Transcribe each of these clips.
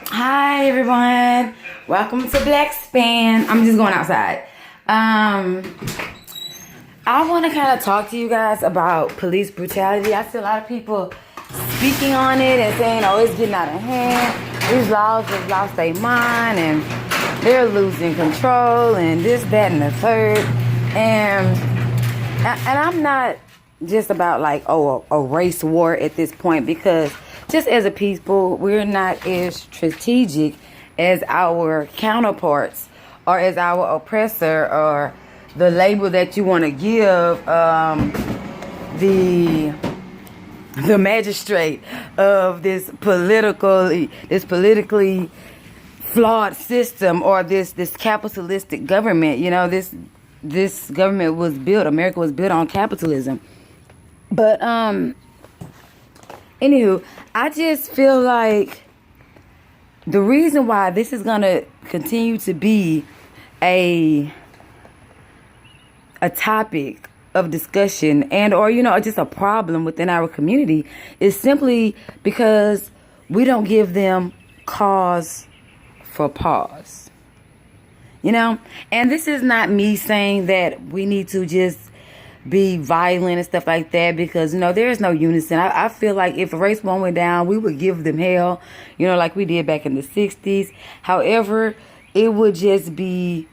Hi everyone, welcome to Black Span. I'm just going outside. I want to kind of talk to you guys about police brutality. I see a lot of people speaking on it and saying, oh, it's getting out of hand. These laws have lost their mind and they're losing control and this, that, and the third. And I'm not just about like, oh, a race war at this point, because just as a people, we're not as strategic as our counterparts or as our oppressor or the label that you want to give the magistrate of this politically flawed system, or this capitalistic government. You know, this government was built, America was built on capitalism. But anywho, I just feel like the reason why this is gonna continue to be a topic of discussion and or just a problem within our community is simply because we don't give them cause for pause. And this is not me saying that we need to just be violent and stuff like that, because there is no unison. I feel like if race one went down, we would give them hell, like we did back in the 60s. However, it would just be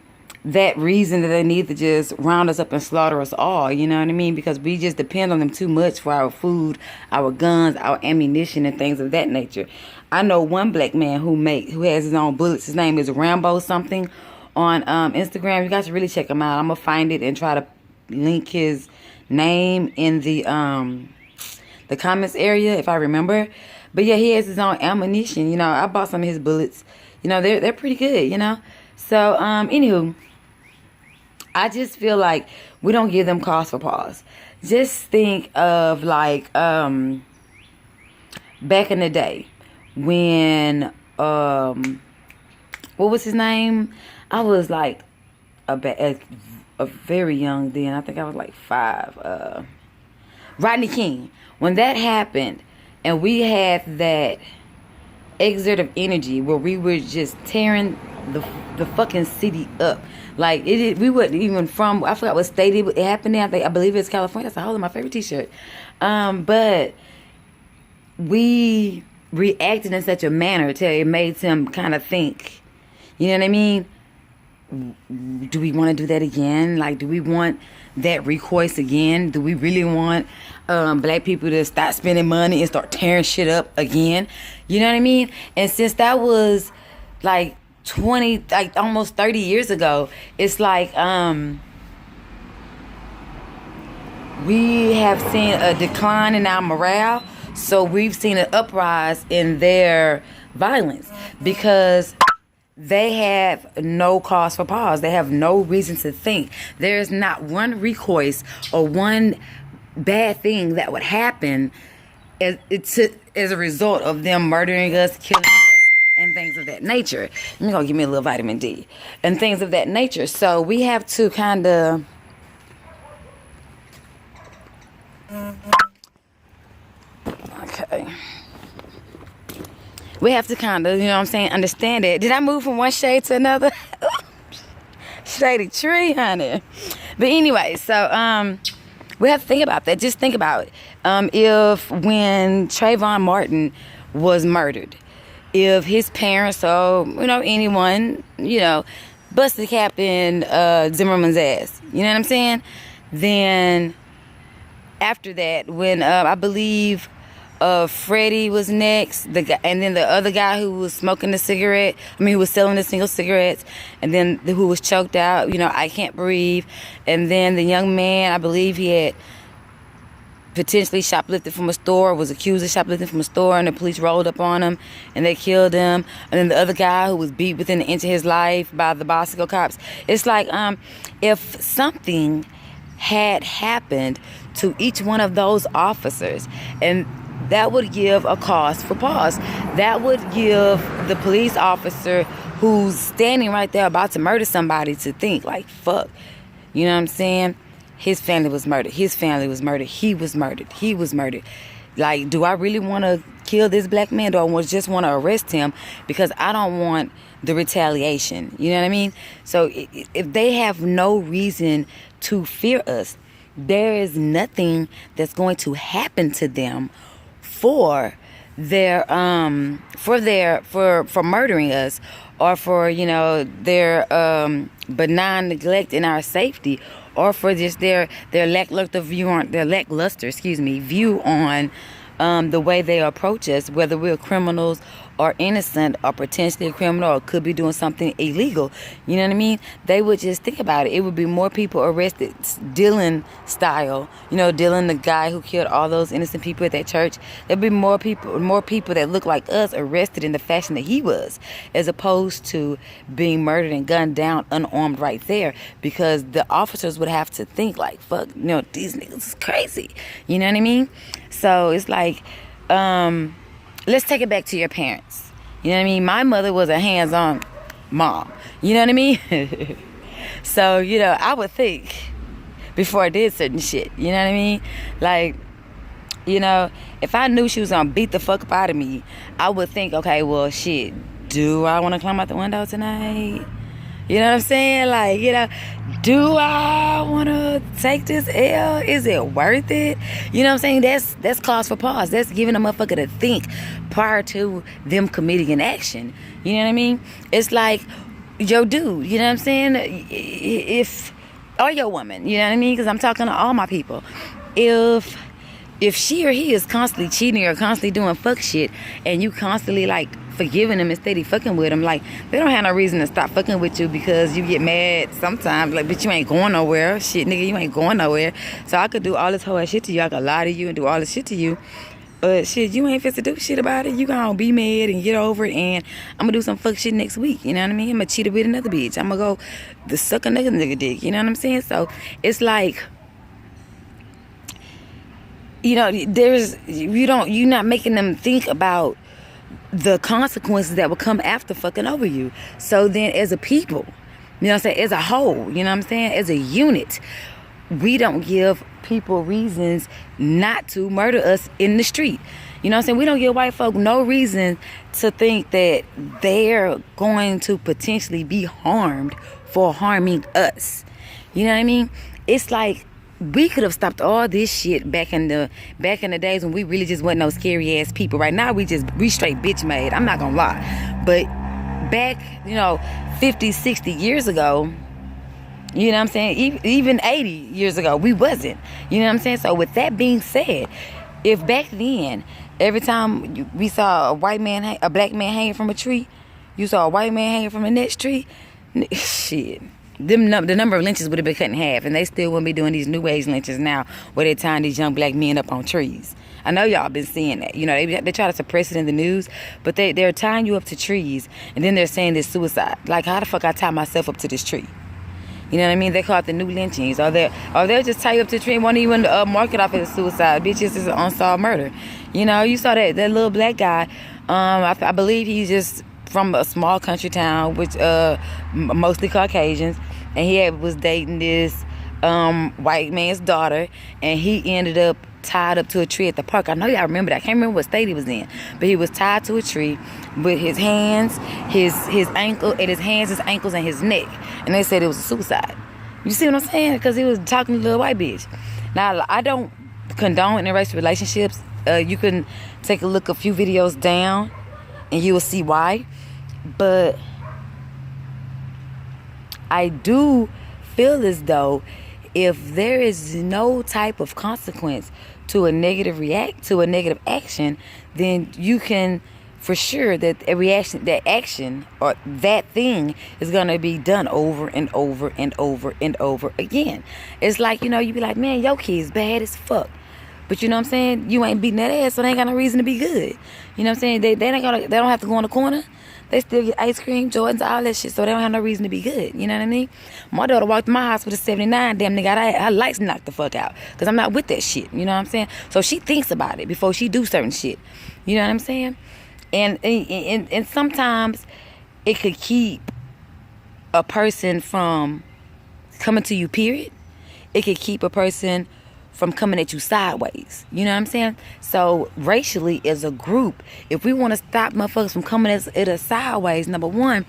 that reason that they need to just round us up and slaughter us all, you know what I mean? Because we just depend on them too much for our food, our guns, our ammunition, and things of that nature. I know one black man who has his own bullets. His name is Rambo something on Instagram. You guys should really check him out. I'm gonna find it and try to link his name in the comments area if I remember. But yeah, he has his own ammunition. I bought some of his bullets. They're pretty good. So anywho, I just feel like we don't give them cause for pause. Just think of like back in the day when what was his name? I was like a very young then. I think I was like 5. Rodney King. When that happened, and we had that exert of energy where we were just tearing the fucking city up. Like we wasn't even from. I forgot what state it happened in. I believe it's California. That's a whole of my favorite T-shirt. But we reacted in such a manner till it made him kind of think. You know what I mean? Do we want to do that again? Like, do we want that recourse again? Do we really want black people to stop spending money and start tearing shit up again? You know what I mean? And since that was like almost 30 years ago, it's like we have seen a decline in our morale. So we've seen an uprise in their violence because they have no cause for pause. They have no reason to think. There's not one recourse or one bad thing that would happen as a result of them murdering us, killing us, and things of that nature. Let me go give me a little vitamin D and things of that nature. So we have to kind of we have to kind of, understand it. Did I move from one shade to another? Shady tree, honey. But anyway, so we have to think about that. Just think about it. If when Trayvon Martin was murdered, if his parents or, anyone, busted cap in Zimmerman's ass, you know what I'm saying? Then after that, when I believe Freddie was next, and then the other guy who was smoking the cigarette, who was selling the single cigarettes, and then who was choked out, I can't breathe. And then the young man, I believe he had potentially shoplifted from a store, was accused of shoplifting from a store, and the police rolled up on him and they killed him. And then the other guy who was beat within an inch of his life by the bicycle cops. It's like if something had happened to each one of those officers, and that would give a cause for pause. That would give the police officer who's standing right there about to murder somebody to think like, fuck, you know what I'm saying? His family was murdered. His family was murdered. He was murdered. He was murdered. Like, do I really want to kill this black man? Do I just want to arrest him because I don't want the retaliation? You know what I mean? So if they have no reason to fear us, there is nothing that's going to happen to them for murdering us, or for their benign neglect in our safety, or for just their lackluster view on the way they approach us, whether we're criminals or innocent or potentially a criminal or could be doing something illegal. You know what I mean? They would just think about it. It would be more people arrested, Dylan style. Dylan, the guy who killed all those innocent people at that church. There'd be more people that look like us arrested in the fashion that he was, as opposed to being murdered and gunned down unarmed right there, because the officers would have to think like, fuck, these niggas is crazy. You know what I mean? So it's like, let's take it back to your parents. You know what I mean? My mother was a hands-on mom. You know what I mean? So, I would think before I did certain shit. You know what I mean? Like, if I knew she was going to beat the fuck up out of me, I would think, okay, well, shit, do I want to climb out the window tonight? You know what I'm saying? Like, do I want to take this L? Is it worth it? You know what I'm saying? That's cause for pause. That's giving a motherfucker to think prior to them committing an action. You know what I mean? It's like, yo, dude, you know what I'm saying? Or your woman, you know what I mean? Because I'm talking to all my people. If she or he is constantly cheating or constantly doing fuck shit, and you constantly like forgiving them and steady fucking with them, like, they don't have no reason to stop fucking with you because you get mad sometimes. Like, bitch, you ain't going nowhere. Shit, nigga, you ain't going nowhere. So I could do all this whole ass shit to you. I could lie to you and do all this shit to you. But shit, you ain't fit to do shit about it. You gonna be mad and get over it, and I'm gonna do some fuck shit next week. You know what I mean? I'm gonna cheat with another bitch. I'm gonna go suck another nigga dick. You know what I'm saying? So it's like, you're not making them think about the consequences that will come after fucking over you. So then, as a people, as a whole, as a unit, we don't give people reasons not to murder us in the street. We don't give white folk no reason to think that they're going to potentially be harmed for harming us. You know what I mean? It's like, we could have stopped all this shit back in the days when we really just wasn't no scary ass people. Right now we straight bitch made. I'm not gonna lie. But back, 50, 60 years ago, you know what I'm saying? Even 80 years ago, we wasn't. You know what I'm saying? So with that being said, if back then, every time we saw a black man hanging from a tree, you saw a white man hanging from the next tree, shit, the number of lynches would have been cut in half, and they still wouldn't be doing these new age lynches now where they're tying these young black men up on trees. I know y'all been seeing that. They try to suppress it in the news, but they're tying you up to trees, and then they're saying this suicide. Like, how the fuck I tie myself up to this tree? You know what I mean? They call it the new lynchings. Or they'll just tie you up to the tree and won't even mark it off as suicide. Bitch, this is an unsolved murder. You saw that little black guy. I believe he's just from a small country town, which mostly Caucasians, and he was dating this white man's daughter, and he ended up tied up to a tree at the park. I know y'all remember that. I can't remember what state he was in, but he was tied to a tree with his hands, his ankle, and his hands, his ankles, and his neck, and they said it was a suicide. You see what I'm saying? Because he was talking to a little white bitch. Now, I don't condone interracial relationships. You can take a look a few videos down, and you will see why. But I do feel as though if there is no type of consequence to a negative action, then you can for sure that that action or that thing is gonna be done over and over and over and over again. It's like, you be like, man, your kid's bad as fuck. But you know what I'm saying? You ain't beating that ass, so they ain't got no reason to be good. You know what I'm saying? They don't have to go in the corner. They still get ice cream, Jordans, all that shit, so they don't have no reason to be good. You know what I mean? My daughter walked in my house with a 79, damn nigga, her lights knocked the fuck out. Because I'm not with that shit, you know what I'm saying? So she thinks about it before she do certain shit. You know what I'm saying? And sometimes it could keep a person from coming to you, period. It could keep a person from coming at you sideways. You know what I'm saying? So racially, as a group, if we want to stop motherfuckers from coming at us sideways, number one,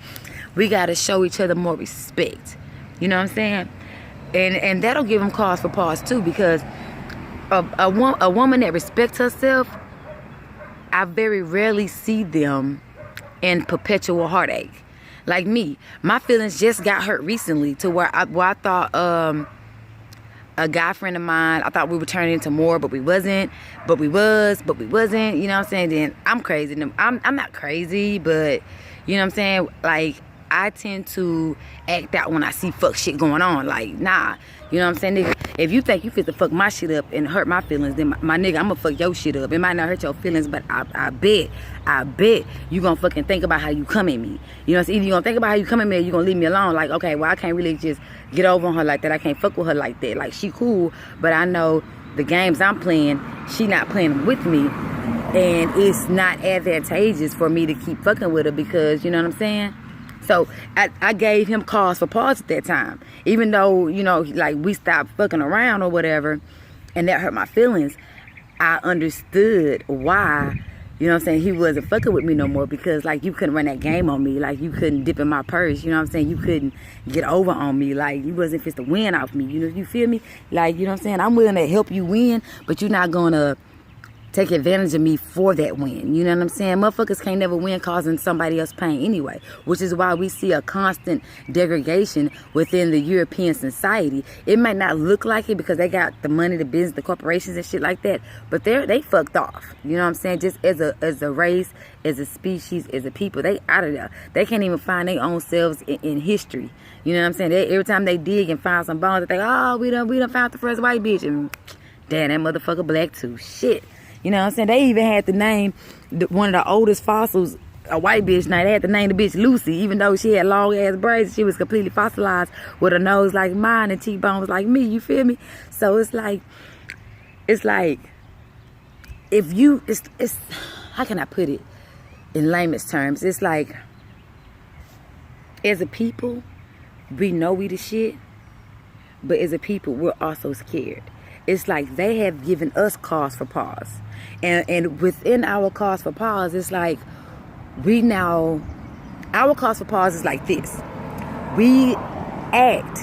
we got to show each other more respect. You know what I'm saying? And that'll give them cause for pause too, because a woman that respects herself, I very rarely see them in perpetual heartache. Like me, my feelings just got hurt recently to where I thought a guy friend of mine, I thought we were turning into more, but we wasn't. But we wasn't. You know what I'm saying? Then I'm crazy. I'm not crazy, but you know what I'm saying? Like, I tend to act out when I see fuck shit going on. Like, nah. You know what I'm saying, nigga? If you think you fit to fuck my shit up and hurt my feelings, then my nigga, I'm gonna fuck your shit up. It might not hurt your feelings, but I bet you gonna fucking think about how you come at me. You know what I'm saying? Either you gonna think about how you come at me or you gonna leave me alone. Like, okay, well, I can't really just get over on her like that. I can't fuck with her like that. Like, she cool, but I know the games I'm playing, she not playing with me. And it's not advantageous for me to keep fucking with her because, you know what I'm saying? So I gave him cause for pause at that time. Even though, you know, like, we stopped fucking around or whatever, and that hurt my feelings, I understood why, you know what I'm saying, he wasn't fucking with me no more, because, like, you couldn't run that game on me. Like, you couldn't dip in my purse, you know what I'm saying? You couldn't get over on me. Like, you wasn't fit to win off me. You know, you feel me? Like, you know what I'm saying? I'm willing to help you win, but you're not gonna take advantage of me for that win. You know what I'm saying? Motherfuckers can't never win causing somebody else pain anyway, which is why we see a constant degradation within the European society. It might not look like it because they got the money, the business, the corporations and shit like that, but they fucked off. You know what I'm saying? Just as a race, as a species, as a people, they out of there. They can't even find their own selves in history. You know what I'm saying? Every time they dig and find some bones, they think, oh, we done found the first white bitch, and damn, that motherfucker black too. Shit. You know what I'm saying? They even had to name one of the oldest fossils a white bitch. Now, they had to name the bitch Lucy, even though she had long ass braids. She was completely fossilized with a nose like mine and cheekbones like me. You feel me? So it's like if you, it's how can I put it in layman's terms? It's like, as a people, we know we the shit, but as a people, we're also scared. It's like they have given us cause for pause. And within our cause for pause, it's like our cause for pause is like this. We act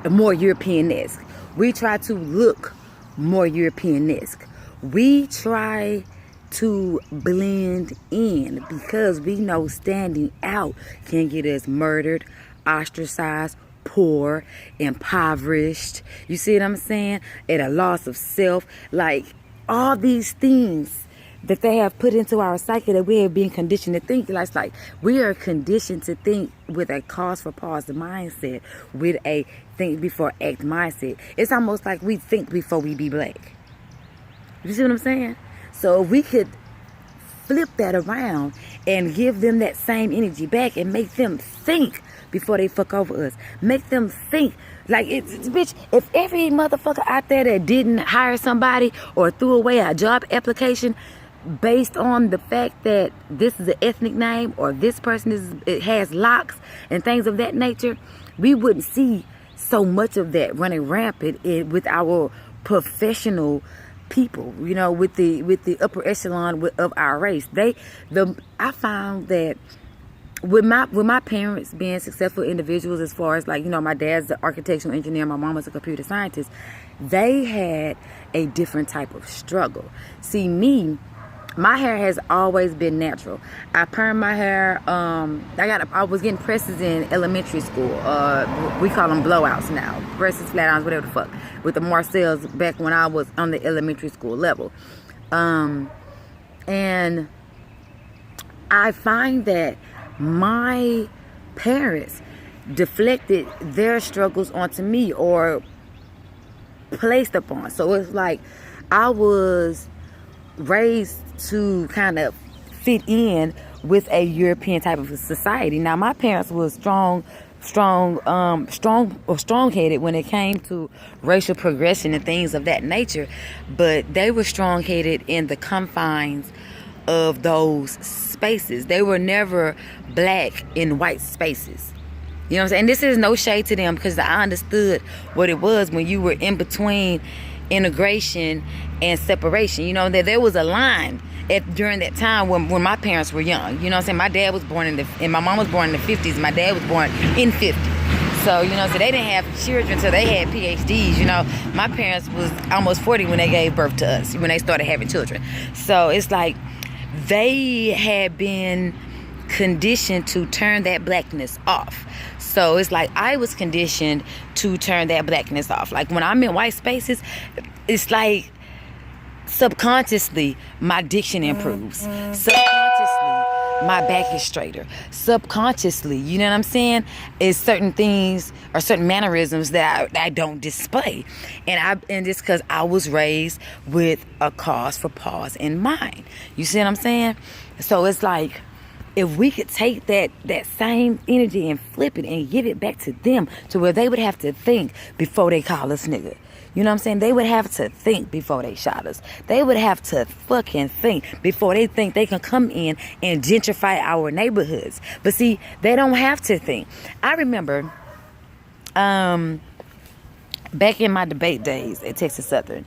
more European-esque. We try to look more European-esque. We try to blend in because we know standing out can get us murdered, ostracized, poor, impoverished. You see what I'm saying? At a loss of self. Like, all these things that they have put into our psyche that we have been conditioned to think. It's like we are conditioned to think with a cause for pause mindset, with a think before act mindset. It's almost like we think before we be black. You see what I'm saying? So if we could flip that around and give them that same energy back and make them think before they fuck over us. Make them think. Like, it's bitch, if every motherfucker out there that didn't hire somebody or threw away a job application based on the fact that this is an ethnic name or this person it has locks and things of that nature, we wouldn't see so much of that running rampant with our professional people, you know, with the upper echelon of our race. I found that with my parents being successful individuals, as far as, like, you know, my dad's an architectural engineer, my mom was a computer scientist, they had a different type of struggle. See, me, my hair has always been natural. I perm my hair. I was getting presses in elementary school. We call them blowouts now. Presses, flat irons, whatever the fuck. With the Marcells back when I was on the elementary school level. And I find that my parents deflected their struggles onto me or placed upon. So it's like I was raised to kind of fit in with a European type of society. Now, my parents were strong-headed when it came to racial progression and things of that nature, but they were strong-headed in the confines of those spaces. They were never black in white spaces. You know what I'm saying? And this is no shade to them, because I understood what it was when you were in between integration and separation. You know, that there was a line during that time when my parents were young. You know what I'm saying? My dad was born and my mom was born in the 50s. My dad was born in 50. So, you know, so they didn't have children until they had PhDs. You know, my parents was almost 40 when they gave birth to us, when they started having children. So it's like they had been conditioned to turn that blackness off. So it's like I was conditioned to turn that blackness off. Like when I'm in white spaces, it's like subconsciously my diction improves. Subconsciously my back is straighter. Subconsciously, you know what I'm saying, is certain things or certain mannerisms that I don't display. And it's because I was raised with a cause for pause in mind. You see what I'm saying? So it's like, if we could take that same energy and flip it and give it back to them, to where they would have to think before they call us nigga. You know what I'm saying? They would have to think before they shot us. They would have to fucking think before they think they can come in and gentrify our neighborhoods. But see, they don't have to think. I remember back in my debate days at Texas Southern,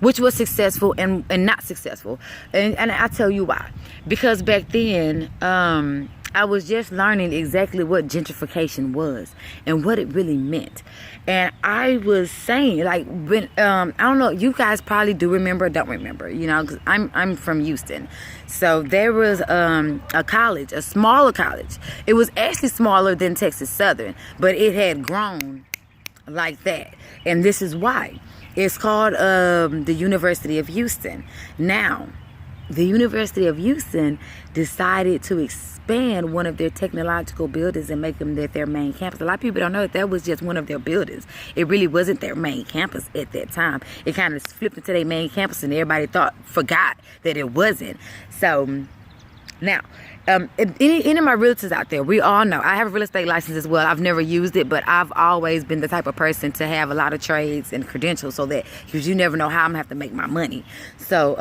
which was successful and not successful. And I'll tell you why. Because back then, I was just learning exactly what gentrification was and what it really meant. And I was saying, like, when I don't know, you guys probably do remember or don't remember, you know, because I'm from Houston. So there was a college, a smaller college. It was actually smaller than Texas Southern, but it had grown like that. And this is why. It's called the University of Houston. Now, the University of Houston decided to expand one of their technological buildings and make them their main campus. A lot of people don't know that was just one of their buildings. It really wasn't their main campus at that time. It kind of flipped into their main campus and everybody forgot that it wasn't. So now, any of my realtors out there, we all know I have a real estate license as well. I've never used it, but I've always been the type of person to have a lot of trades and credentials, so that, because you never know how I'm gonna have to make my money. So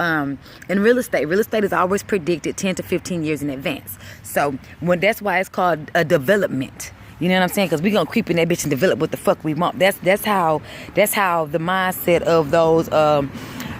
in real estate is always predicted 10 to 15 years in advance. So that's why it's called a development. You know what I'm saying? Because we're gonna creep in that bitch and develop what the fuck we want. That's how the mindset of those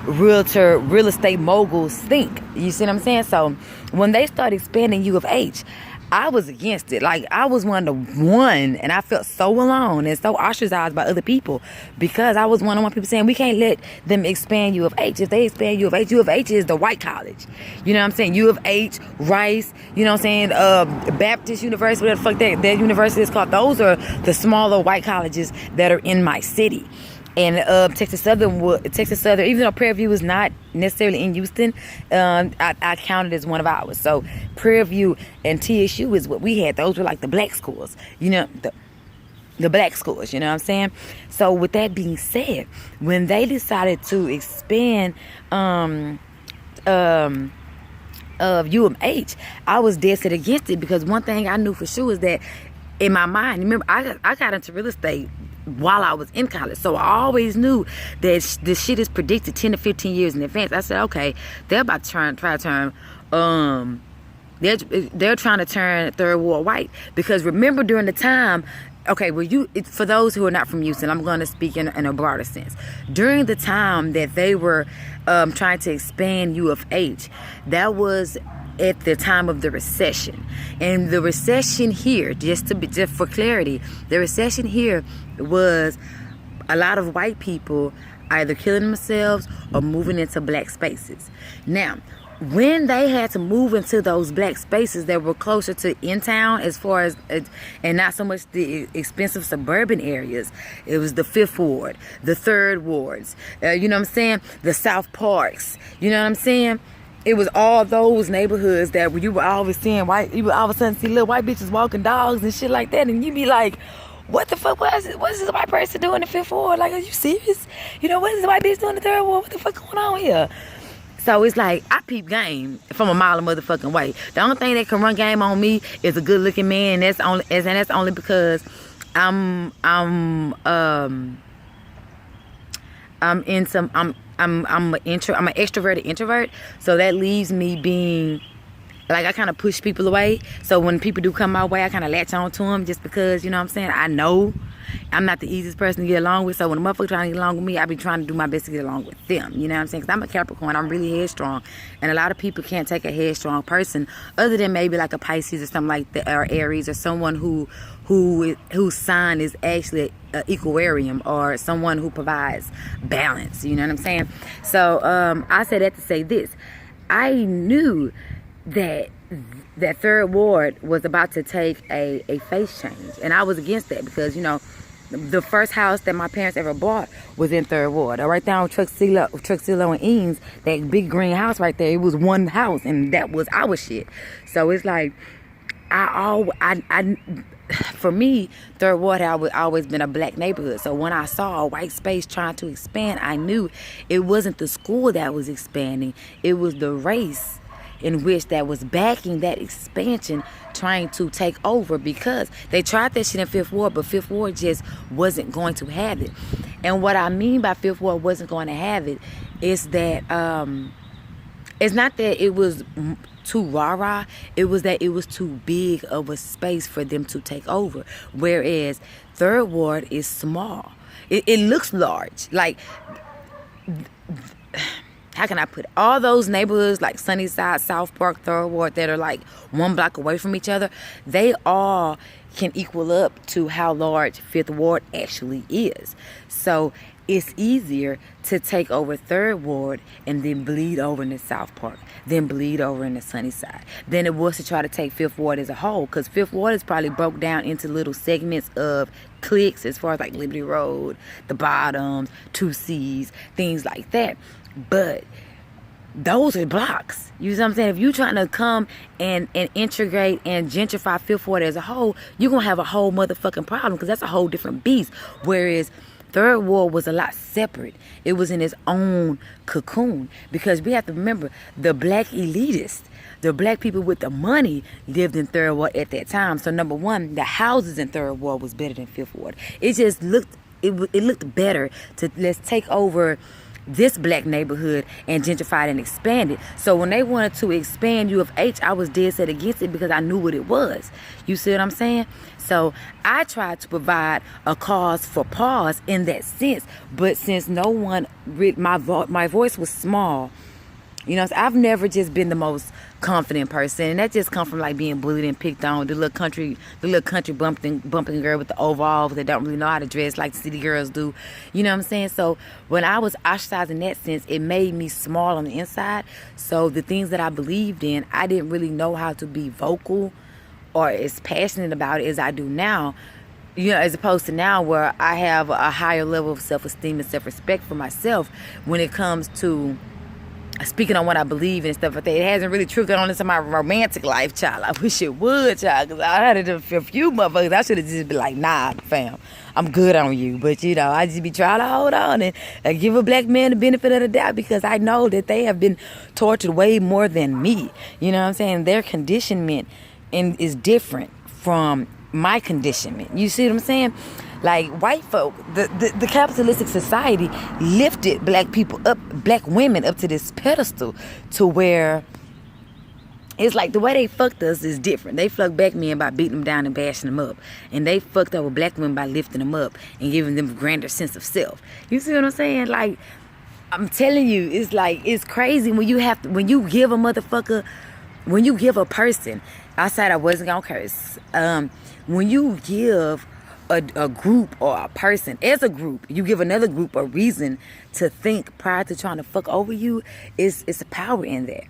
real estate moguls think. You see what I'm saying? So when they started expanding U of H, I was against it. Like, I was one and I felt so alone and so ostracized by other people, because I was one people saying we can't let them expand U of H. If they expand U of H is the white college. You know what I'm saying? U of H, Rice, you know what I'm saying, Baptist University, whatever the fuck that university is called. Those are the smaller white colleges that are in my city. And Texas Southern, even though Prairie View is not necessarily in Houston, I counted as one of ours. So Prairie View and TSU is what we had. Those were like the black schools, you know, the black schools, you know what I'm saying? So with that being said, when they decided to expand of UMH, I was dead set against it, because one thing I knew for sure is that in my mind, remember, I got into real estate while I was in college, so I always knew that this shit is predicted 10 to 15 years in advance. I said, okay, they're about to try to turn they're trying to turn third ward white, because remember during the time, okay, well, for those who are not from Houston, I'm going to speak in a broader sense. During the time that they were trying to expand U of H, that was at the time of the recession. And the recession here, just for clarity, the recession here was a lot of white people either killing themselves or moving into black spaces. Now, when they had to move into those black spaces that were closer to in town, as far as and not so much the expensive suburban areas, it was the 5th Ward, the 3rd Wards, you know what I'm saying, the South Parks, you know what I'm saying. It was all those neighborhoods that you were always seeing you would all of a sudden see little white bitches walking dogs and shit like that, and you'd be like, what the fuck what is this white person doing in the 5th Ward? Like, are you serious? You know, what is the white bitch doing in the 3rd Ward? What the fuck going on here? So it's like, I peep game from a mile of motherfucking way. The only thing that can run game on me is a good looking man, and that's only because I'm an extroverted introvert, so that leaves me being like, I kind of push people away. So when people do come my way, I kind of latch on to them, just because, you know what I'm saying, I know I'm not the easiest person to get along with. So when a motherfucker trying to get along with me, I be trying to do my best to get along with them. You know what I'm saying? Because I'm a Capricorn. I'm really headstrong. And a lot of people can't take a headstrong person other than maybe like a Pisces or something like that, or Aries, or someone whose sign is actually equarium, or someone who provides balance. You know what I'm saying? So I say that to say this. I knew that third ward was about to take a face change, and I was against that because, you know, the first house that my parents ever bought was in third ward, right down with Truxillo and Eames. That big green house right there, it was one house, and that was our shit. So it's like for me, third ward had always been a black neighborhood. So when I saw a white space trying to expand, I knew it wasn't the school that was expanding, it was the race in which that was backing that expansion, trying to take over, because they tried that shit in Fifth Ward, but Fifth Ward just wasn't going to have it. And what I mean by Fifth Ward wasn't going to have it is that it's not that it was too rah-rah, it was that it was too big of a space for them to take over. Whereas Third Ward is small. It looks large. Like, how can I put it? All those neighborhoods like Sunnyside, South Park, Third Ward that are like 1 block away from each other, they all can equal up to how large Fifth Ward actually is. So it's easier to take over Third Ward and then bleed over into South Park, then bleed over into Sunnyside, than it was to try to take Fifth Ward as a whole. Because Fifth Ward is probably broke down into little segments of cliques, as far as like Liberty Road, the Bottoms, 2Cs, things like that. But those are blocks. You know what I'm saying? If you're trying to come and integrate and gentrify Fifth Ward as a whole, you're going to have a whole motherfucking problem, because that's a whole different beast. Whereas Third Ward was a lot separate. It was in its own cocoon, because we have to remember, the black elitists, the black people with the money, lived in Third Ward at that time. So number one, the houses in Third Ward was better than Fifth Ward. It just looked, it looked better to, let's take over this black neighborhood and gentrify it and expand it. So when they wanted to expand U of H, I was dead set against it, because I knew what it was. You see what I'm saying? So I tried to provide a cause for pause in that sense. But since no one, my voice was small, you know, I've never just been the most confident person, and that just come from like being bullied and picked on. The little country bumping girl with the overalls that don't really know how to dress like the city girls do. You know what I'm saying? So when I was ostracized in that sense, it made me small on the inside. So the things that I believed in, I didn't really know how to be vocal or as passionate about it as I do now. You know, as opposed to now where I have a higher level of self-esteem and self-respect for myself when it comes to speaking on what I believe in and stuff like that. It hasn't really trickled on into my romantic life, child. I wish it would, child, because I had it a few motherfuckers. I should have just been like, nah, fam, I'm good on you. But, you know, I just be trying to hold on and give a black man the benefit of the doubt, because I know that they have been tortured way more than me. You know what I'm saying? Their conditionment is different from my conditionment. You see what I'm saying? Like, white folk, the capitalistic society lifted black people up, black women up to this pedestal, to where it's like the way they fucked us is different. They fucked black men by beating them down and bashing them up, and they fucked over black women by lifting them up and giving them a grander sense of self. You see what I'm saying? Like, I'm telling you, it's like, it's crazy when you give a motherfucker, when you give a person, outside I wasn't gonna curse, when you give a group or a person as a group, you give another group a reason to think prior to trying to fuck over you, it's a power in there.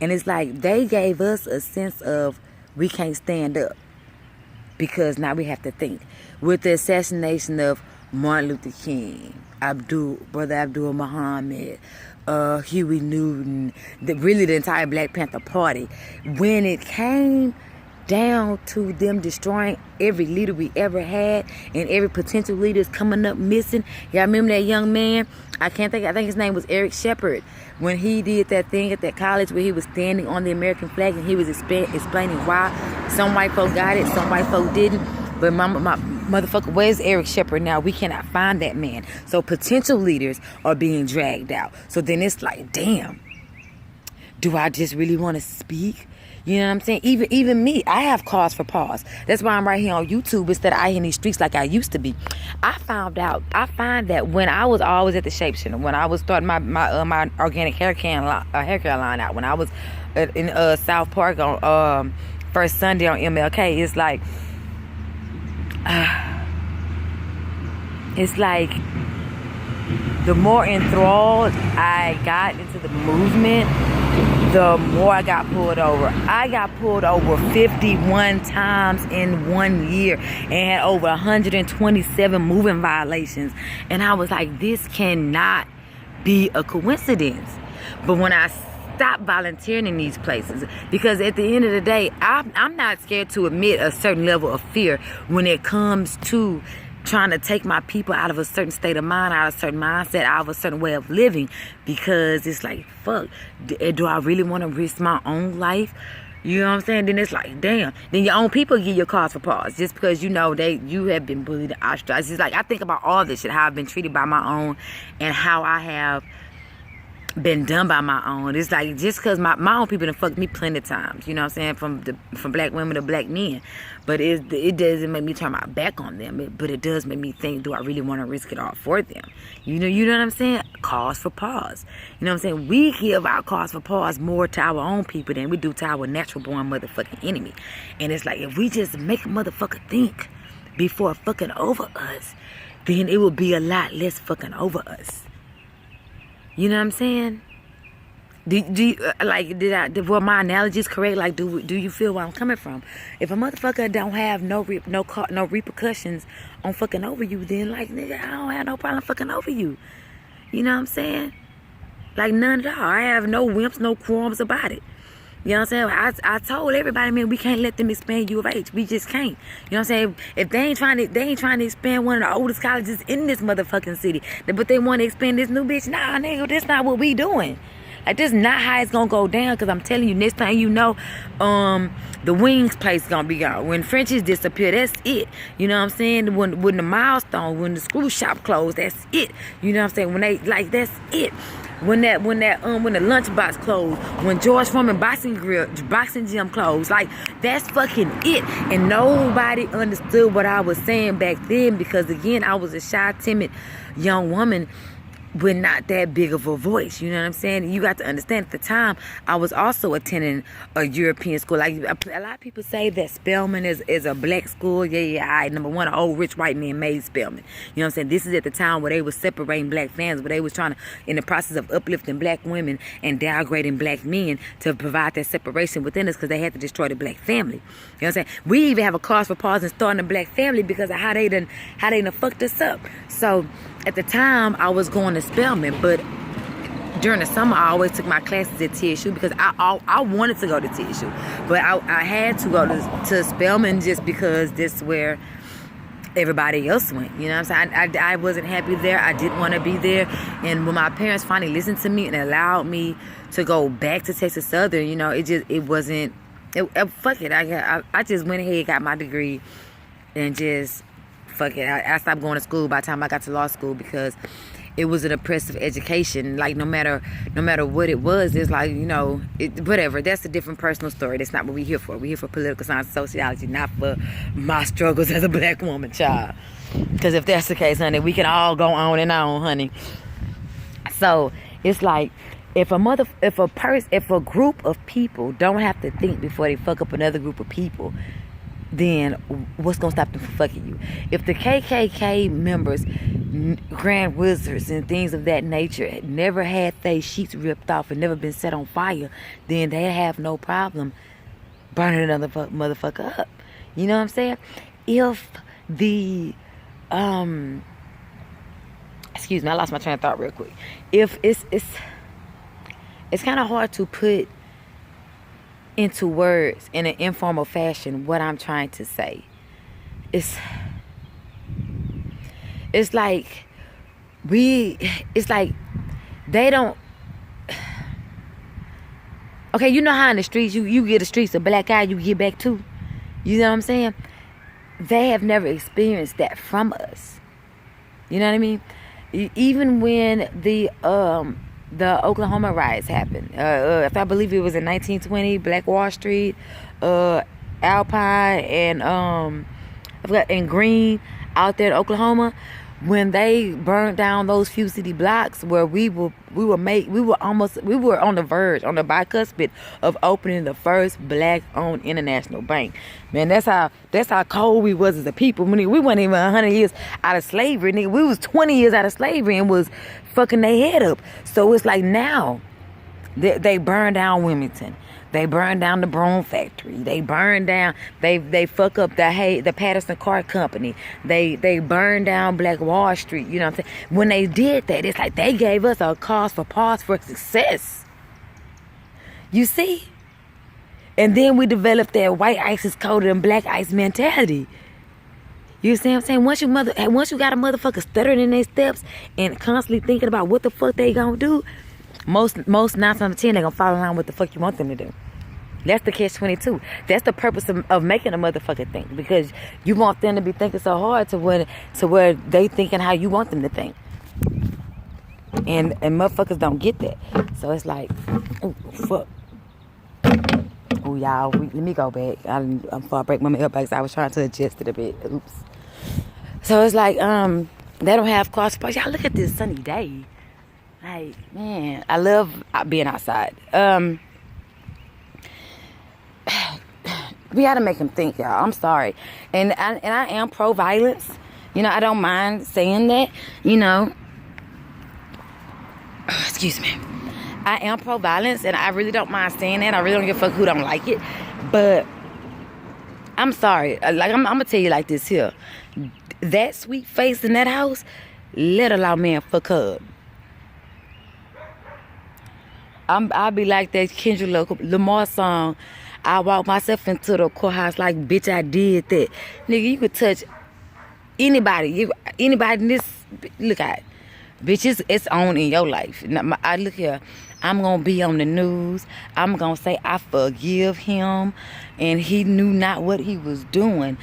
And it's like they gave us a sense of we can't stand up because now we have to think. With the assassination of Martin Luther King, Brother Abdul Muhammad, Huey Newton, really the entire Black Panther Party, when it came down to them destroying every leader we ever had and every potential leader's coming up missing. Y'all remember that young man? I think his name was Eric Shepard, when he did that thing at that college where he was standing on the American flag and he was explaining why some white folk got it, some white folk didn't. But my motherfucker, where's Eric Shepard now? We cannot find that man. So potential leaders are being dragged out. So then it's like, damn, do I just really want to speak? You know what I'm saying? Even me, I have cause for pause. That's why I'm right here on YouTube instead of out here in these streets like I used to be. I find that when I was always at the Shape Center, when I was starting my organic hair care line out, when I was in South Park on first Sunday on MLK, it's like the more enthralled I got into the movement, the more I got pulled over. I got pulled over 51 times in 1 year and had over 127 moving violations. And I was like, this cannot be a coincidence. But when I stopped volunteering in these places, because at the end of the day, I'm not scared to admit a certain level of fear when it comes to trying to take my people out of a certain state of mind, out of a certain mindset, out of a certain way of living, because it's like, fuck, do I really want to risk my own life? You know what I'm saying? Then it's like, damn. Then your own people give you a cause for pause just because you know you have been bullied and ostracized. It's like, I think about all this shit, how I've been treated by my own and how I have been done by my own. It's like, just because my own people done fucked me plenty of times, you know what I'm saying, from black women to black men, but it doesn't make me turn my back on them, but it does make me think, do I really want to risk it all for them? You know what I'm saying? Cause for pause. You know what I'm saying? We give our cause for pause more to our own people than we do to our natural born motherfucking enemy. And it's like, if we just make a motherfucker think before fucking over us, then it will be a lot less fucking over us. You know what I'm saying? Were my analogies correct? Like, do you feel where I'm coming from? If a motherfucker don't have no repercussions on fucking over you, then like, nigga, I don't have no problem fucking over you. You know what I'm saying? Like, none at all. I have no wimps, no qualms about it. You know what I'm saying? I told everybody, man, we can't let them expand U of H. We just can't. You know what I'm saying? If they ain't trying to expand one of the oldest colleges in this motherfucking city, but they want to expand this new bitch, nah, nigga, that's not what we doing. Like, this is not how it's gonna go down, because I'm telling you, next time you know, the wings place gonna be gone. When Frenchies disappear, that's it. You know what I'm saying? When the milestone, when the screw shop closed, that's it. You know what I'm saying? When they, like, that's it. When the lunchbox closed, when George Foreman boxing gym closed, like, that's fucking it. And nobody understood what I was saying back then, because again, I was a shy, timid young woman with not that big of a voice. You know what I'm saying? You got to understand, at the time, I was also attending a European school. Like, a lot of people say that Spelman is a black school. Yeah, number one, an old rich white man made Spelman. You know what I'm saying? This is at the time where they was separating black families, where they was trying to, in the process of uplifting black women and downgrading black men, to provide that separation within us, because they had to destroy the black family. You know what I'm saying? We even have a cause for pause in starting a black family because of how they done fucked us up. So at the time, I was going to Spelman, but during the summer, I always took my classes at TSU because I wanted to go to TSU, but I had to go to Spelman just because this is where everybody else went. You know what I'm saying? I wasn't happy there. I didn't want to be there. And when my parents finally listened to me and allowed me to go back to Texas Southern, you know, fuck it. I just went ahead, got my degree, and just fuck it. I stopped going to school by the time I got to law school, because it was an oppressive education. Like, no matter what it was, it's like, you know, whatever. That's a different personal story. That's not what we're here for. We're here for political science and sociology, not for my struggles as a black woman, child. Because if that's the case, honey, we can all go on and on, honey. So it's like, if a group of people don't have to think before they fuck up another group of people, then what's gonna stop them from fucking you? If the KKK members, Grand Wizards and things of that nature, never had their sheets ripped off and never been set on fire, then they have no problem burning another motherfucker up. You know what I'm saying? If the excuse me, I lost my train of thought real quick. If it's kind of hard to put into words in an informal fashion what I'm trying to say. It's like they don't. Okay, you know how in the streets you get the streets a black eye, you get back too. You know what I'm saying? They have never experienced that from us. You know what I mean? Even when the the Oklahoma riots happened. If I believe it was in 1920, Black Wall Street, Alpine, and I forgot, and Green out there in Oklahoma, when they burned down those few city blocks where we were on the verge, on the bicuspid of opening the first black-owned international bank. Man, that's how cold we was as a people. We weren't even 100 years out of slavery, nigga. We was 20 years out of slavery and was fucking their head up. So it's like now they burned down Wilmington. They burned down the Broom Factory. They burned down. They fuck up the Patterson Car Company. They burned down Black Wall Street. You know what I'm saying? When they did that, it's like they gave us a pause for success. You see? And then we developed that white ice is colder than black ice mentality. You see what I'm saying? Once you got a motherfucker stuttering in their steps and constantly thinking about what the fuck they gonna do, most 9 times out of 10 they gonna follow around what the fuck you want them to do. That's the catch-22. That's the purpose of making a motherfucker think, because you want them to be thinking so hard to where they thinking how you want them to think, and motherfuckers don't get that. So it's like, oh fuck, oh y'all, let me go back. I'm before I break my mailbox. I was trying to adjust it a bit. Oops. So it's like they don't have cross parks. Y'all look at this sunny day. Like, man, I love being outside. We gotta make them think, y'all. I'm sorry. And I am pro-violence. You know, I don't mind saying that. You know, excuse me. I am pro-violence, and I really don't mind saying that. I really don't give a fuck who don't like it. But I'm sorry. Like, I'm gonna tell you like this here. That sweet face in that house, let a loud man fuck up. I'll be like that Kendrick Lamar song. I walk myself into the courthouse like, bitch, I did that. Nigga, you could touch anybody. Anybody in this, look at, bitch, it's on in your life. Now, I look here, I'm going to be on the news. I'm going to say I forgive him, and he knew not what he was doing.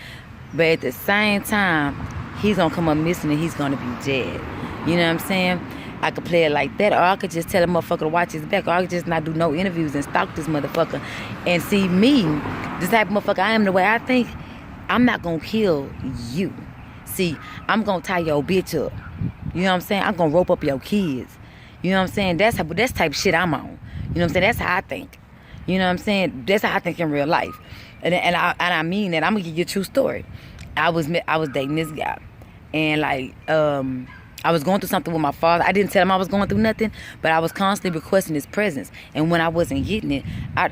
But at the same time, he's going to come up missing and he's going to be dead. You know what I'm saying? I could play it like that, or I could just tell a motherfucker to watch his back, or I could just not do no interviews and stalk this motherfucker. And see me, this type of motherfucker I am, the way I think, I'm not gonna kill you. See, I'm gonna tie your bitch up. You know what I'm saying? I'm gonna rope up your kids. You know what I'm saying? That's type of shit I'm on. You know what I'm saying? That's how I think. You know what I'm saying? That's how I think in real life. And I mean that. I'm gonna give you a true story. I was dating this guy, and like I was going through something with my father. I didn't tell him I was going through nothing, but I was constantly requesting his presence. And when I wasn't getting it, I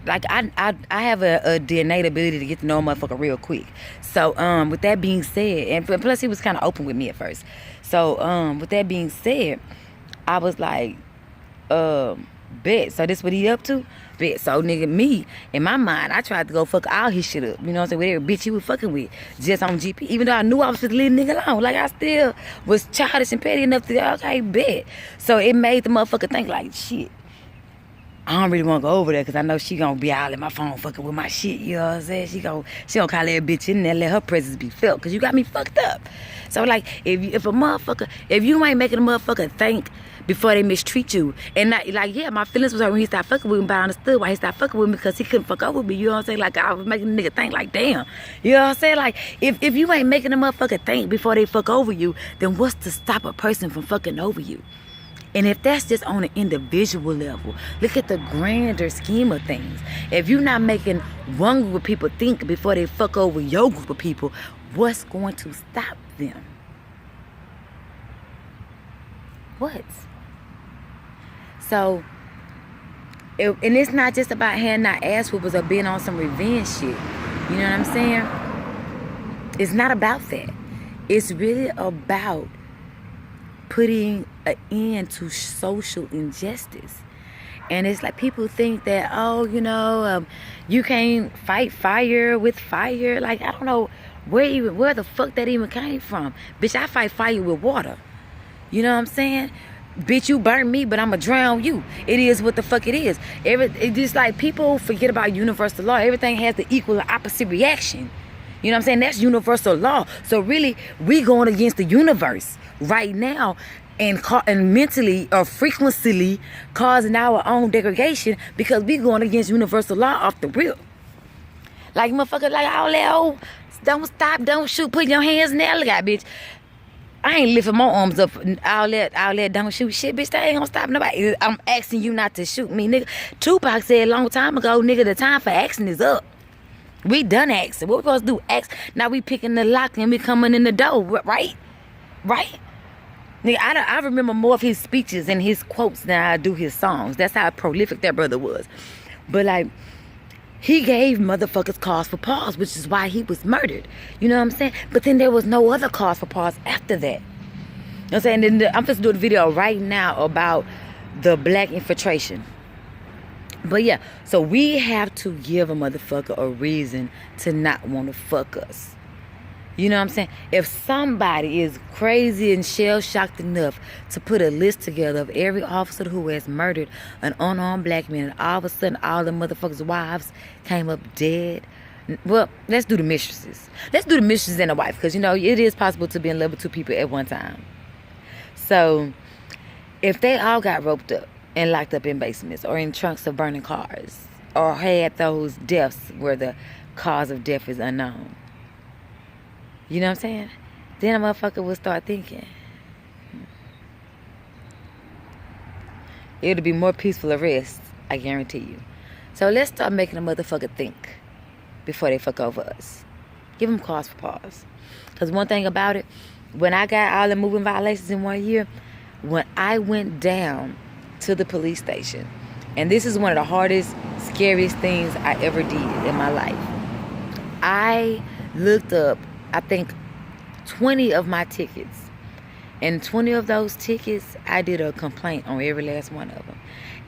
have a innate ability to get to know a motherfucker real quick. So with that being said, and plus he was kind of open with me at first. So with that being said, I was like, bet. So this what he up to? Bet. So nigga, me, in my mind, I tried to go fuck all his shit up. You know what I'm saying? With every bitch he was fucking with. Just on GP. Even though I knew I was supposed to leave the nigga alone. Like, I still was childish and petty enough to, okay, bet. So it made the motherfucker think like, shit, I don't really want to go over there because I know she gonna be all in my phone fucking with my shit. You know what I'm saying? She gonna call that bitch in there, let her presence be felt, because you got me fucked up. So like, if you ain't making a motherfucker think before they mistreat you, and not like, yeah, my feelings was hurt when he stopped fucking with me, but I understood why he stopped fucking with me, because he couldn't fuck up with me. You know what I'm saying? Like, I was making the nigga think like, damn. You know what I'm saying? Like, if you ain't making a motherfucker think before they fuck over you, then what's to stop a person from fucking over you? And if that's just on an individual level, look at the grander scheme of things. If you're not making one group of people think before they fuck over your group of people, what's going to stop them? What? So, and it's not just about handing out ass whoopers or being on some revenge shit. You know what I'm saying? It's not about that. It's really about putting an end to social injustice. And it's like, people think that, oh, you know, you can't fight fire with fire. Like, I don't know where the fuck that even came from. Bitch, I fight fire with water. You know what I'm saying? Bitch, you burn me, but I'ma drown you. It is what the fuck it is. It's just like, people forget about universal law. Everything has the equal or opposite reaction. You know what I'm saying? That's universal law. So really, we going against the universe right now. and mentally or frequently causing our own degradation because we going against universal law off the real. Like motherfucker, like all that old don't stop, don't shoot, put your hands in there. Look at bitch. I ain't lifting my arms up. All that don't shoot shit, bitch. That ain't gonna stop nobody. I'm asking you not to shoot me, nigga. Tupac said a long time ago, nigga, the time for action is up. We done asking. What we supposed to do? Ask. Now we picking the lock and we coming in the door, right? Right? Nigga, I remember more of his speeches and his quotes than I do his songs. That's how prolific that brother was. But like, he gave motherfuckers cause for pause, which is why he was murdered. You know what I'm saying? But then there was no other cause for pause after that. You know what I'm saying? Then I'm just doing a video right now about the black infiltration. But yeah, so we have to give a motherfucker a reason to not want to fuck us. You know what I'm saying? If somebody is crazy and shell-shocked enough to put a list together of every officer who has murdered an unarmed black man, and all of a sudden all the motherfuckers' wives came up dead, well, let's do the mistresses. Let's do the mistresses and the wife, because, you know, it is possible to be in love with two people at one time. So, if they all got roped up and locked up in basements or in trunks of burning cars or had those deaths where the cause of death is unknown, you know what I'm saying? Then a motherfucker will start thinking. It'll be more peaceful arrest, I guarantee you. So let's start making a motherfucker think before they fuck over us. Give them cause for pause. Because one thing about it, when I got all the moving violations in 1 year, when I went down to the police station, and this is one of the hardest, scariest things I ever did in my life. I looked up, I think, 20 of my tickets. And 20 of those tickets, I did a complaint on every last one of them.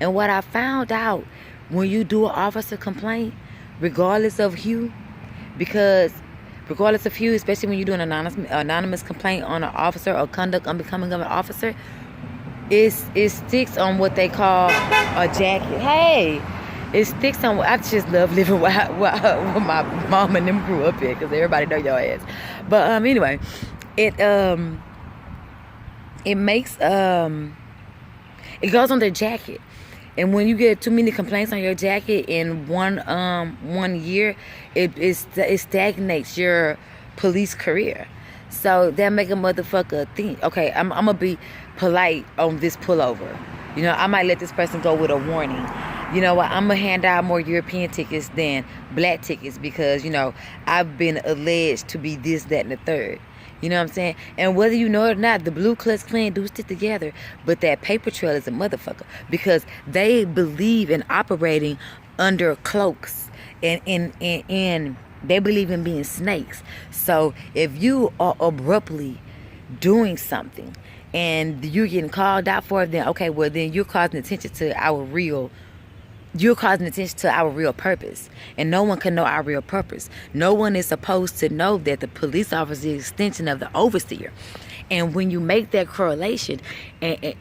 And what I found out, when you do an officer complaint, regardless of hue, especially when you do an anonymous complaint on an officer or conduct unbecoming of an officer, it sticks on what they call a jacket. Hey! It sticks on. I just love living where my mom and them grew up in, because everybody know your ass. But anyway, it makes it goes on their jacket, and when you get too many complaints on your jacket in 1 year, it stagnates your police career. So that make a motherfucker think, okay, I'm gonna be polite on this pullover. You know, I might let this person go with a warning. You know what, I'm going to hand out more European tickets than black tickets because, you know, I've been alleged to be this, that, and the third. You know what I'm saying? And whether you know it or not, the Blue Klux Klan do stick together. But that paper trail is a motherfucker because they believe in operating under cloaks and they believe in being snakes. So if you are abruptly doing something and you're getting called out for it, then okay, well then you're causing attention to our real purpose. And no one can know our real purpose. No one is supposed to know that the police officer is the extension of the overseer. And when you make that correlation, and it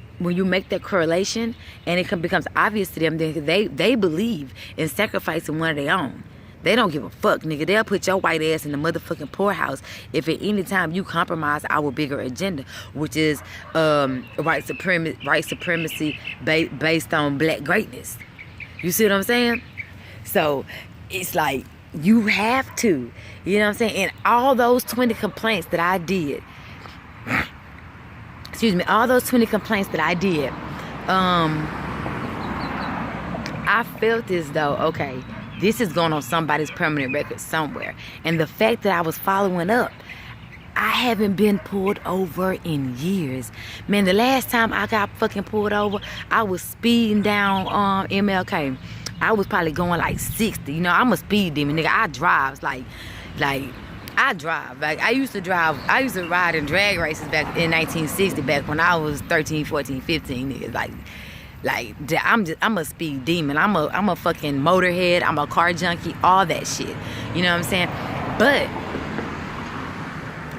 becomes obvious to them, then they believe in sacrificing one of their own. They don't give a fuck, nigga. They'll put your white ass in the motherfucking poorhouse if at any time you compromise our bigger agenda, which is white supremacy based on black greatness. You see what I'm saying? So it's like you have to, you know what I'm saying? And all those 20 complaints that I did, I felt as though, okay, this is going on somebody's permanent record somewhere. And the fact that I was following up, I haven't been pulled over in years. Man, the last time I got fucking pulled over, I was speeding down MLK. I was probably going like 60. You know, I'm a speed demon, nigga. I drive. Like I drive. Like I used to ride in drag races back in 1960, back when I was 13, 14, 15, niggas. Like I'm a speed demon. I'm a fucking motorhead. I'm a car junkie. All that shit. You know what I'm saying? But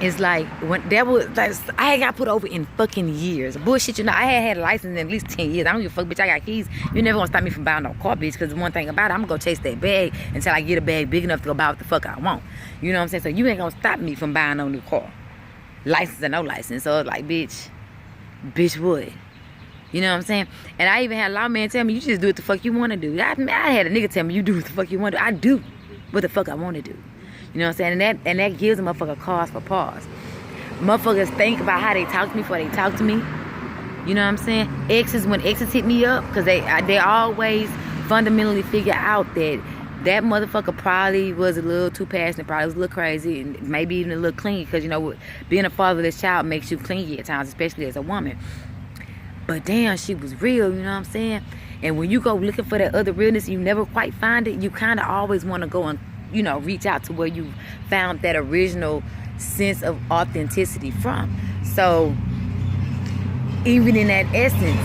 it's like when I had got put over in fucking years. Bullshit, you know. I had a license in at least 10 years. I don't give a fuck, bitch. I got keys. You never gonna stop me from buying no car, bitch. Because one thing about it, I'm gonna go chase that bag until I get a bag big enough to go buy what the fuck I want. You know what I'm saying? So you ain't gonna stop me from buying no new car, license or no license. So it's like, bitch, bitch would. You know what I'm saying? And I even had a lot of men tell me, you just do what the fuck you want to do. I had a nigga tell me, you do what the fuck you want to do. I do what the fuck I want to do. You know what I'm saying? And that gives a motherfucker cause for pause. Motherfuckers think about how they talk to me before they talk to me. You know what I'm saying? When exes hit me up, because they always fundamentally figure out that motherfucker probably was a little too passionate, probably was a little crazy, and maybe even a little clingy, because, you know, being a fatherless child makes you clingy at times, especially as a woman. But damn, she was real, you know what I'm saying? And when you go looking for that other realness and you never quite find it, you kind of always want to go and, you know, reach out to where you found that original sense of authenticity from. So even in that essence,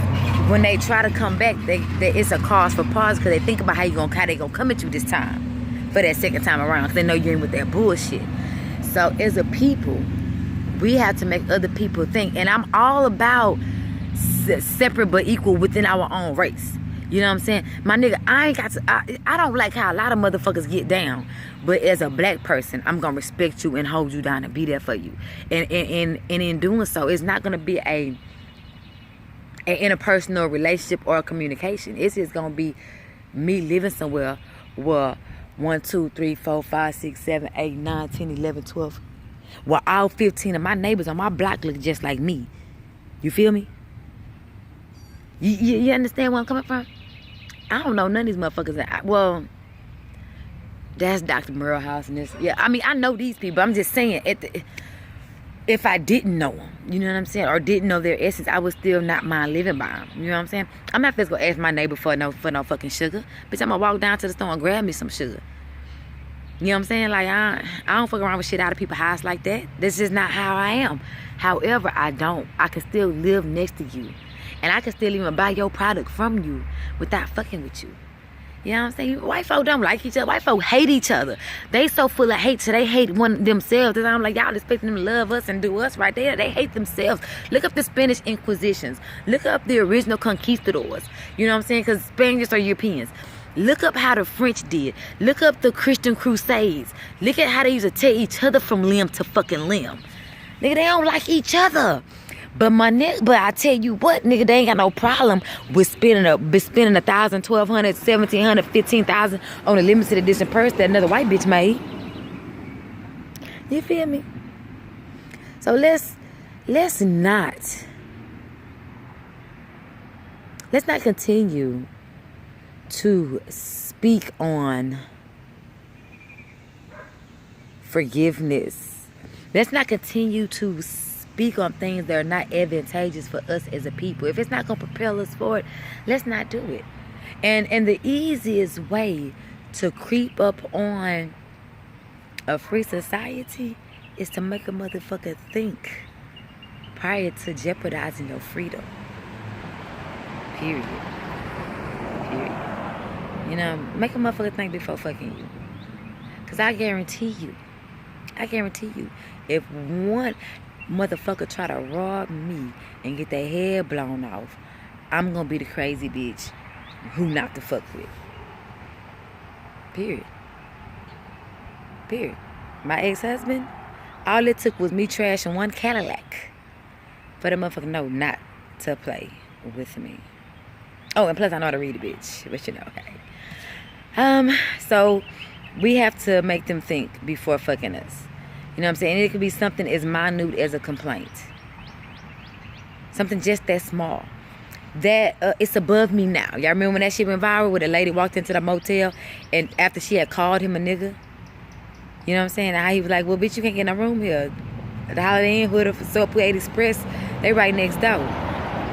when they try to come back, it's a cause for pause, because they think about how they gonna come at you this time for that second time around, because they know you ain't with that bullshit. So as a people, we have to make other people think. And I'm all about separate but equal within our own race. You know what I'm saying? My nigga, I don't like how a lot of motherfuckers get down. But as a black person, I'm going to respect you and hold you down and be there for you. And in doing so, it's not going to be an interpersonal relationship or a communication. It's just going to be me living somewhere where 1, 2, 3, 4, 5, 6, 7, 8, 9, 10, 11, 12, where all 15 of my neighbors on my block look just like me. You feel me? You understand where I'm coming from? I don't know none of these motherfuckers. Well, that's Dr. Merle House and this. Yeah, I mean, I know these people. I'm just saying, if I didn't know them, you know what I'm saying, or didn't know their essence, I would still not mind living by them. You know what I'm saying? I'm not just gonna ask my neighbor for no fucking sugar. Bitch, I'm gonna walk down to the store and grab me some sugar. You know what I'm saying? Like, I don't fuck around with shit out of people's house like that. That's just not how I am. However, I can still live next to you. And I can still even buy your product from you without fucking with you. You know what I'm saying? White folk don't like each other. White folk hate each other. They so full of hate, so they hate one themselves. And I'm like, y'all expecting them to love us and do us right there. They hate themselves. Look up the Spanish Inquisitions. Look up the original conquistadors. You know what I'm saying? Because Spaniards are Europeans. Look up how the French did. Look up the Christian Crusades. Look at how they used to tear each other from limb to fucking limb. Nigga, they don't like each other. But I tell you what, nigga, they ain't got no problem with spending $1,000, $1,200, $1,700, $15,000 on a limited edition purse that another white bitch made. You feel me? So let's not continue to speak on forgiveness. Let's not continue to speak on things that are not advantageous for us as a people. If it's not going to propel us forward, let's not do it. And the easiest way to creep up on a free society is to make a motherfucker think prior to jeopardizing your freedom. Period. You know, make a motherfucker think before fucking you. Because I guarantee you, if one motherfucker try to rob me and get their head blown off, I'm gonna be the crazy bitch who not to fuck with. Period. My ex-husband, all it took was me trashing one Cadillac for the motherfucker know not to play with me. Oh, and plus I know how to read a bitch, but you know, okay. So we have to make them think before fucking us. You know what I'm saying? And it could be something as minute as a complaint. Something just that small. That it's above me now. Y'all remember when that shit went viral where the lady walked into the motel and after she had called him a nigga? You know what I'm saying? How he was like, well, bitch, you can't get no room here. The Holiday Inn, Hood or Subway Express, they right next door.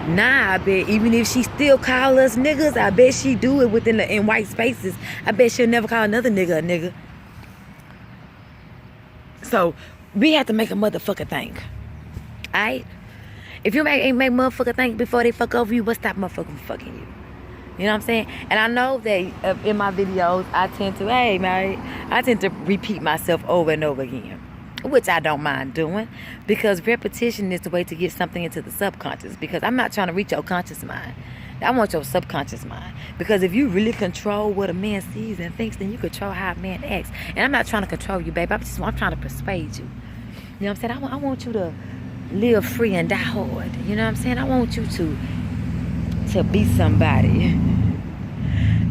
Nah, I bet even if she still call us niggas, I bet she do it in white spaces. I bet she'll never call another nigga a nigga. So, we have to make a motherfucker think. Alright? If you make motherfucker think before they fuck over you, what's stop motherfucker from fucking you? You know what I'm saying? And I know that in my videos, I tend to repeat myself over and over again. Which I don't mind doing. Because repetition is the way to get something into the subconscious. Because I'm not trying to reach your conscious mind. I want your subconscious mind. Because if you really control what a man sees and thinks, then you control how a man acts. And I'm not trying to control you, babe. I'm trying to persuade you. You know what I'm saying? I want you to live free and die hard. You know what I'm saying? I want you to be somebody.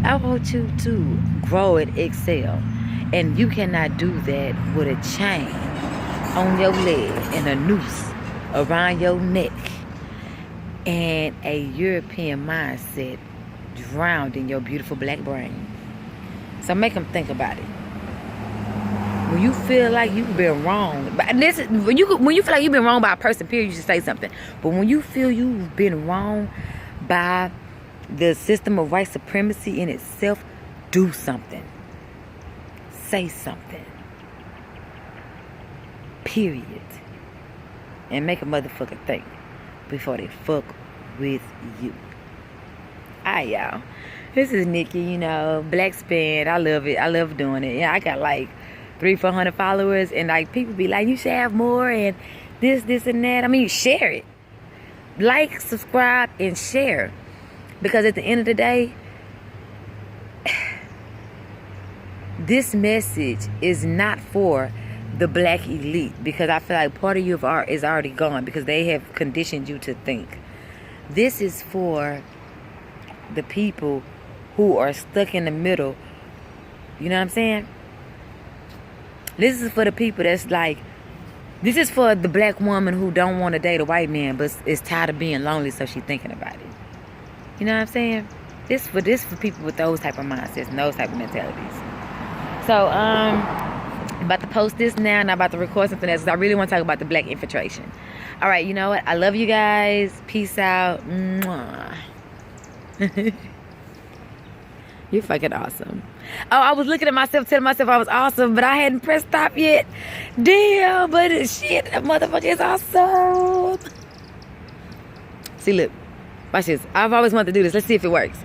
I want you to grow and excel. And you cannot do that with a chain on your leg and a noose around your neck and a European mindset drowned in your beautiful black brain. So make them think about it. When you feel like you've been wrong, when you feel like you've been wrong by a person, period, you should say something. But when you feel you've been wrong by the system of white supremacy in itself, do something. Say something. Period. And make a motherfucker think before they fuck with you. Alright, y'all. This is Nikki, you know, Black Spin. I love it. I love doing it. Yeah, I got like 300-400 followers, and like people be like, you should have more, and this and that. I mean, share it. Like, subscribe, and share. Because at the end of the day, this message is not for the black elite, because I feel like part of you is already gone because they have conditioned you to think. This is for the people who are stuck in the middle. You know what I'm saying? This is for the people that's like, this is for the black woman who don't want to date a white man but is tired of being lonely, so she's thinking about it. You know what I'm saying? This for people with those type of mindsets and those type of mentalities. So, I'm about to post this now, and I'm about to record something else because I really want to talk about the black infiltration. All right, you know what? I love you guys. Peace out. Mwah. You're fucking awesome. Oh, I was looking at myself, telling myself I was awesome, but I hadn't pressed stop yet. Damn, but shit, that motherfucker is awesome. See, look. Watch this. I've always wanted to do this. Let's see if it works.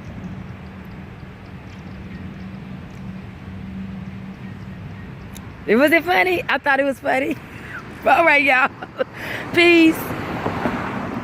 Was it funny? I thought it was funny. All right, y'all. Peace.